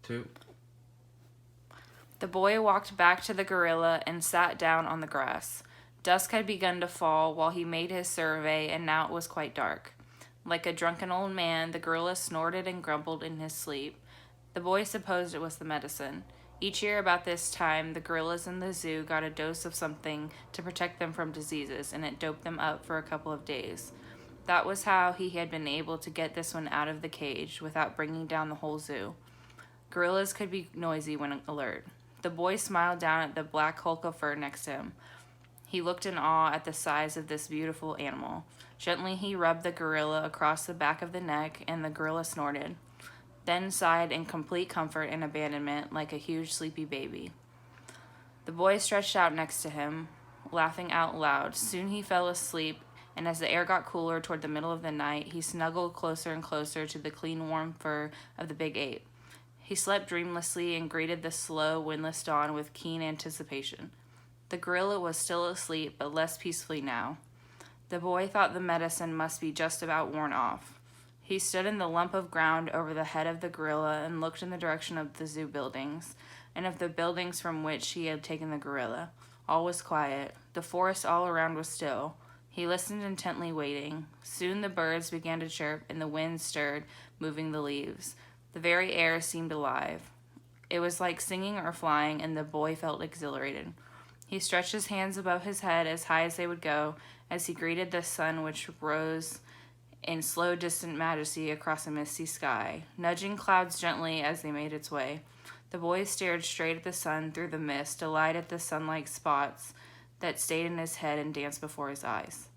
2. The boy walked back to the gorilla and sat down on the grass. Dusk had begun to fall while he made his survey, and now it was quite dark. Like a drunken old man, the gorilla snorted and grumbled in his sleep. The boy supposed it was the medicine. Each year about this time, the gorillas in the zoo got a dose of something to protect them from diseases, and it doped them up for a couple of days. That was how he had been able to get this one out of the cage without bringing down the whole zoo. Gorillas could be noisy when alert. The boy smiled down at the black hulk of fur next to him. He looked in awe at the size of this beautiful animal. Gently he rubbed the gorilla across the back of the neck, and the gorilla snorted, then sighed in complete comfort and abandonment like a huge sleepy baby. The boy stretched out next to him, laughing out loud. Soon he fell asleep, and as the air got cooler toward the middle of the night, he snuggled closer and closer to the clean, warm fur of the big ape. He slept dreamlessly and greeted the slow, windless dawn with keen anticipation. The gorilla was still asleep, but less peacefully now. The boy thought the medicine must be just about worn off. He stood in the lump of ground over the head of the gorilla and looked in the direction of the zoo buildings, and of the buildings from which he had taken the gorilla. All was quiet. The forest all around was still. He listened intently, waiting. Soon the birds began to chirp, and the wind stirred, moving the leaves. The very air seemed alive. It was like singing or flying, and the boy felt exhilarated. He stretched his hands above his head as high as they would go, as he greeted the sun which rose in slow, distant majesty across a misty sky, nudging clouds gently as they made its way. The boy stared straight at the sun through the mist, delighted at the sun-like spots that stayed in his head and danced before his eyes.